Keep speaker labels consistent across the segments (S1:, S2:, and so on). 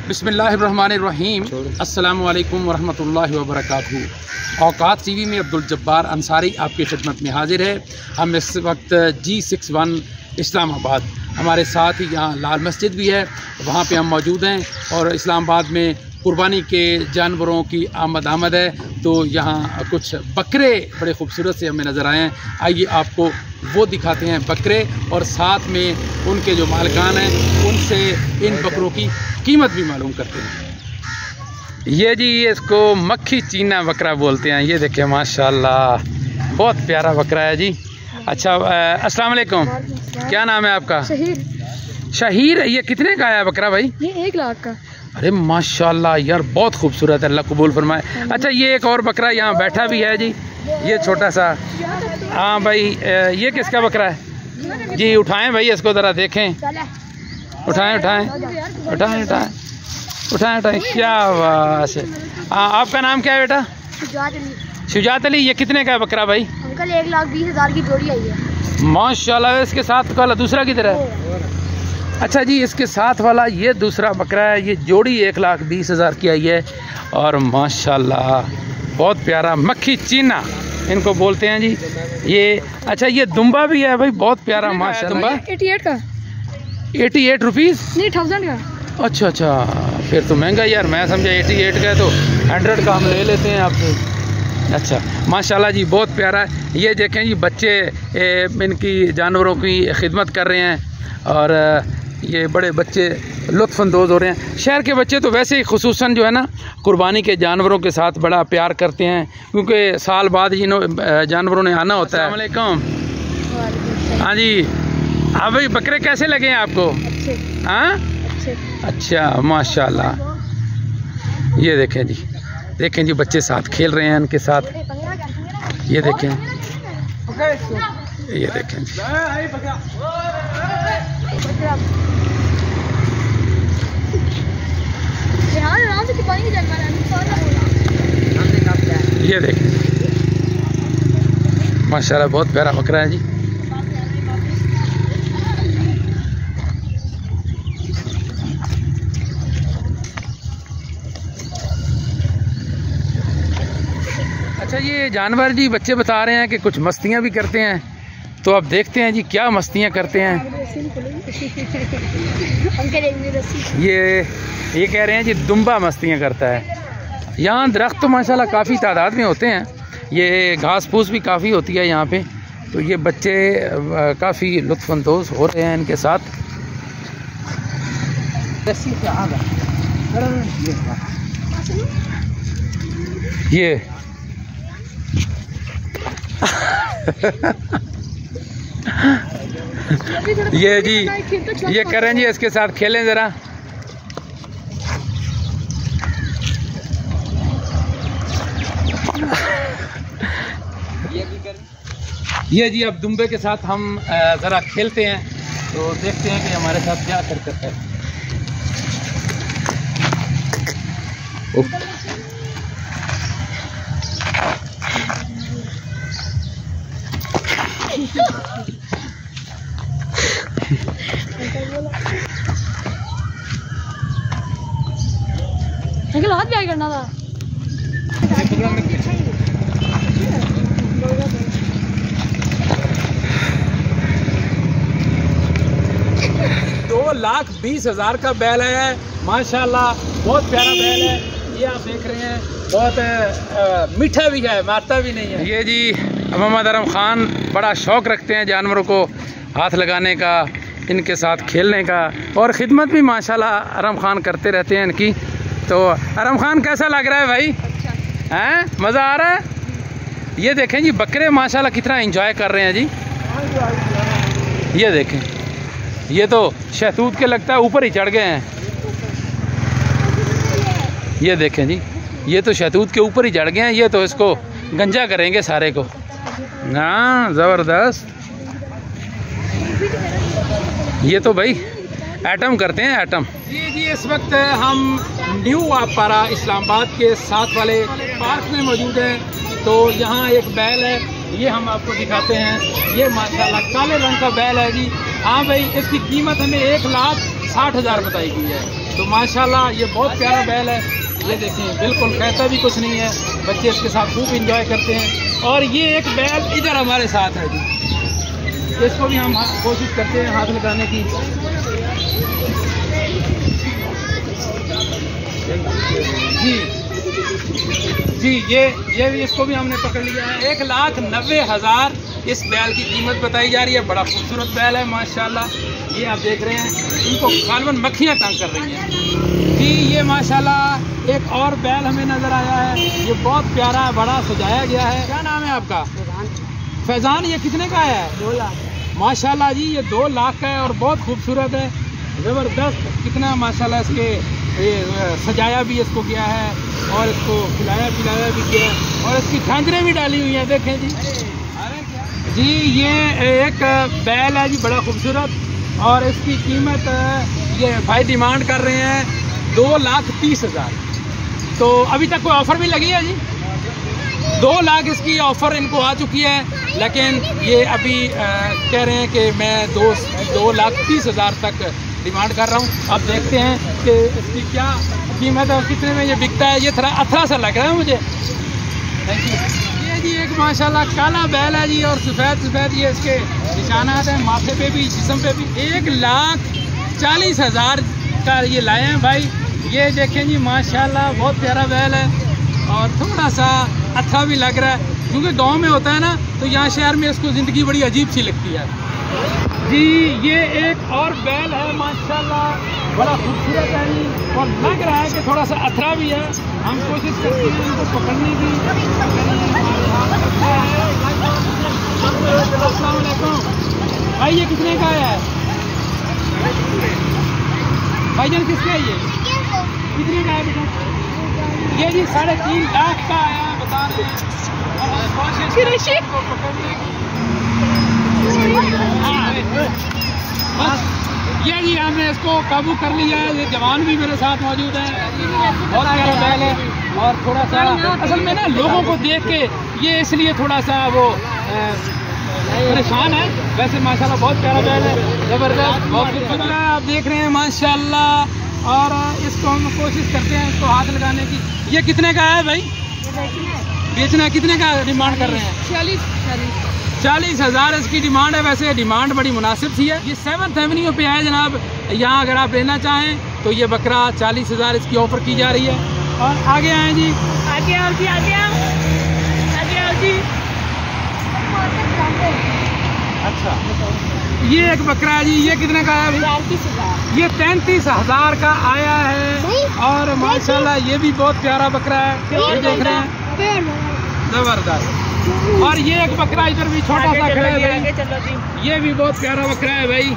S1: बिस्मिल्लाहिर्रहमानिर्रहीम। अस्सलामु अलैकुम वरहमतुल्लाहि वबरकातुहू। औकात टीवी में अब्दुल जब्बार अंसारी आपकी खिदमत में हाजिर है। हम इस वक्त G61 इस्लामाबाद, हमारे साथ ही यहाँ लाल मस्जिद भी है, वहाँ पे हम मौजूद हैं। और इस्लामाबाद में कुर्बानी के जानवरों की आमद है, तो यहाँ कुछ बकरे बड़े खूबसूरत से हमें नज़र आए हैं। आइए आपको वो दिखाते हैं बकरे, और साथ में उनके जो मालिकान हैं उनसे इन बकरों की कीमत भी मालूम करते हैं। ये जी इसको मक्खी चीना बकरा बोलते हैं। ये देखिए माशाल्लाह बहुत प्यारा बकरा है जी। अच्छा, अस्सलाम वालेकुम, क्या नाम है आपका?
S2: शहीर।
S1: शहीर, ये कितने का है बकरा भाई?
S2: ये 1 लाख का।
S1: अरे माशाल्लाह यार, बहुत खूबसूरत है, अल्लाह कबूल फरमाए। अच्छा, ये एक और बकरा यहाँ बैठा भी है जी, ये छोटा सा। हाँ भाई, ये किसका बकरा है जी? उठाएं भाई इसको ज़रा देखें, उठाएं उठाएं उठाएं उठाएं उठाएं उठाएं, क्या बात है। आपका नाम क्या है बेटा? शुजात अली। ये कितने का है बकरा भाई?
S2: अंकल 1,20,000 की जोड़ी आई है।
S1: माशाल्लाह। इसके साथ वाला दूसरा किधर है? अच्छा जी, इसके साथ वाला ये दूसरा बकरा है, ये जोड़ी 1,20,000 की आई है। और माशाल्लाह बहुत प्यारा मक्खी चीना इनको बोलते हैं जी ये। अच्छा, ये दुम्बा भी है भाई, बहुत प्यारा माशाल्लाह।
S2: 88 का।
S1: 88 रुपीज़?
S2: नहीं, 1000 का।
S1: अच्छा अच्छा, फिर तो महंगा यार, मैं समझा 88 का है, तो 100 का हम ले लेते हैं आपसे। अच्छा माशाल्लाह जी, बहुत प्यारा है। ये देखें जी, बच्चे इनकी जानवरों की खिदमत कर रहे हैं, और ये बड़े बच्चे लुत्फ़अंदोज़ हो रहे हैं। शहर के बच्चे तो वैसे ही खुसूसन जो है ना, कुर्बानी के जानवरों के साथ बड़ा प्यार करते हैं, क्योंकि साल बाद जानवरों ने आना होता है। अस्सलाम वालेकुम। हाँ जी, हाँ भाई, बकरे कैसे लगे हैं आपको? हाँ अच्छा, माशाल्लाह। ये देखें जी, देखें जी, बच्चे साथ खेल रहे हैं इनके साथ। ये देखें, ये देखें जी। ये देखें माशाल्लाह, बहुत प्यारा बकरा है जी। अच्छा, ये जानवर जी बच्चे बता रहे हैं कि कुछ मस्तियाँ भी करते हैं, तो अब देखते हैं जी क्या मस्तियाँ करते हैं। ये कह रहे हैं जी दुम्बा मस्तियाँ करता है। यहाँ दरख्त तो माशाल्लाह काफ़ी तादाद में होते हैं, ये घास फूस भी काफ़ी होती है यहाँ पे, तो ये बच्चे काफ़ी लुत्फ़अंदोज़ हो रहे हैं इनके साथ। ये जी, ये करें जी, इसके साथ खेलें ज़रा। ये जी, अब दुम्बे के साथ हम ज़रा खेलते हैं, तो देखते हैं कि हमारे साथ क्या हरकत है।
S2: अंकल हाथ क्या करना था?
S1: $2,20,000 का बैल है माशाल्लाह, बहुत प्यारा बैल है। ये आप देख रहे हैं, बहुत मीठा भी है, मारता भी नहीं है। ये जी मोहम्मद अरम खान बड़ा शौक़ रखते हैं जानवरों को हाथ लगाने का, इनके साथ खेलने का, और ख़िदमत भी माशाल्लाह अरम खान करते रहते हैं इनकी। तो अरम खान, कैसा लग रहा है भाई? हैं, मज़ा आ रहा है? ये देखें जी, बकरे माशाल्लाह कितना एंजॉय कर रहे हैं जी। ये देखें, ये तो शहतूत के लगता है ऊपर ही चढ़ गए हैं। ये देखें जी, ये तो शहतूत के ऊपर ही चढ़ गए हैं, ये तो इसको गंजा करेंगे सारे को। हाँ ज़बरदस्त। ये तो भाई एटम करते हैं, एटम। जी इस वक्त हम न्यू आपपारा इस्लामाबाद के साथ वाले पार्क में मौजूद हैं। तो यहाँ एक बैल है, ये हम आपको दिखाते हैं। ये माशाल्लाह काले रंग का बैल है जी। हाँ भाई, इसकी कीमत हमें 1,60,000 बताई गई है। तो माशाल्लाह ये बहुत प्यारा बैल है। ये देखें, बिल्कुल कहता भी कुछ नहीं है, बच्चे इसके साथ खूब इंजॉय करते हैं। और ये एक बैल इधर हमारे साथ है जी, इसको भी हम कोशिश करते हैं हाथ लगाने की। जी ये भी, इसको भी हमने पकड़ लिया है। 1,90,000 इस बैल की कीमत बताई जा रही है। बड़ा खूबसूरत बैल है माशाल्लाह। ये आप देख रहे हैं, इनको गालबन मक्खियाँ तंग कर रही हैं जी। ये माशाल्लाह एक और बैल हमें नज़र आया है, ये बहुत प्यारा बड़ा सजाया गया है। क्या नाम है आपका? फैज़ान। ये कितने का है?
S2: 2 लाख
S1: माशाल्लाह जी। ये 2 लाख का है और बहुत खूबसूरत है, ज़बरदस्त। कितना माशाल्लाह इसके सजाया भी इसको गया है और इसको खिलाया पिलाया भी गया है और इसकी झांझरें भी डाली हुई हैं, देखें जी। जी ये एक बैल है जी, बड़ा खूबसूरत। और इसकी कीमत ये भाई डिमांड कर रहे हैं 2,30,000। तो अभी तक कोई ऑफ़र भी लगी है जी? 2 लाख इसकी ऑफ़र इनको आ चुकी है, लेकिन ये अभी कह रहे हैं कि मैं 2,30,000 तक डिमांड कर रहा हूँ। अब देखते हैं कि इसकी क्या कीमत है और कितने में ये बिकता है। ये थोड़ा अथरा सा लग रहा है मुझे। Thank you. ये जी एक माशाल्लाह काला बैल है जी और सफ़ेद ये इसके निशानात हैं, माथे पे भी जिस्म पे भी। 1,40,000 का ये लाए हैं भाई। ये देखें जी माशाल्लाह बहुत प्यारा बैल है और थोड़ा सा अच्छा भी लग रहा है, क्योंकि गांव में होता है ना, तो यहाँ शहर में इसको ज़िंदगी बड़ी अजीब सी लगती है जी। ये एक और बैल है माशाल्लाह, बड़ा खूबसूरत है जी और लग रहा है कि थोड़ा सा अथरा भी है। हम कोशिश करते हैं इनको पकड़ने की। अस्सलाम वालेकुम भाई, ये कितने का है भाईजान? किसका है ये? कितने का है बेटा? ये जी 3.5 लाख का आया, बता रहे हैं। ये जी हमने इसको काबू कर लिया है। ये जवान भी मेरे साथ मौजूद है, बहुत प्यारा बैल है। और थोड़ा सा असल में ना लोगों को देख के ये इसलिए थोड़ा सा वो परेशान है, वैसे माशाल्लाह बहुत प्यारा बैल है, ज़बरदस्त, बहुत खूबसूरत है। आप देख रहे हैं माशाल्लाह। और इसको हम कोशिश करते हैं इसको हाथ लगाने की। ये कितने का है भाई? बेचना कितने का डिमांड कर रहे हैं? 40,000 इसकी डिमांड है। वैसे डिमांड बड़ी मुनासिब सी है। ये 7th एवेन्यू पे है जनाब। यहाँ अगर आप लेना चाहें तो ये बकरा 40,000 इसकी ऑफ़र की जा रही है। और आगे आए जी, आगे आओ जी, आगे आओ, आगे आओ जी। अच्छा, ये एक बकरा है जी। ये कितने का है? 33,000। ये 33,000 का आया है और माशाल्लाह ये भी बहुत प्यारा बकरा है। ये देख रहे हैं, ज़बरदस्त। और ये एक बकरा इधर भी छोटा सा खड़ा है भाई, ये भी बहुत प्यारा बकरा है भाई।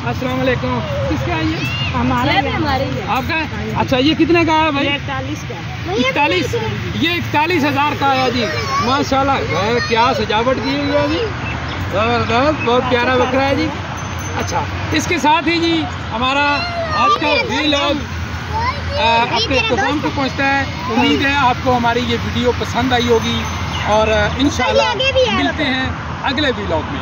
S1: अस्सलाम वालेकुम। किसका है ये? हमारा है। आपका है? अच्छा, ये कितने का है भाई? 41 का। 41? ये 41,000 का आया जी। माशाल्लाह क्या सजावट की हुई है जी, ज़बरदस्त, बहुत प्यारा बकरा है जी। अच्छा, इसके साथ ही जी हमारा आज का वीलॉग अपने इख्तिताम को पहुँचता है। उम्मीद है आपको हमारी ये वीडियो पसंद आई होगी और इंशाल्लाह मिलते हैं अगले वीलॉग में।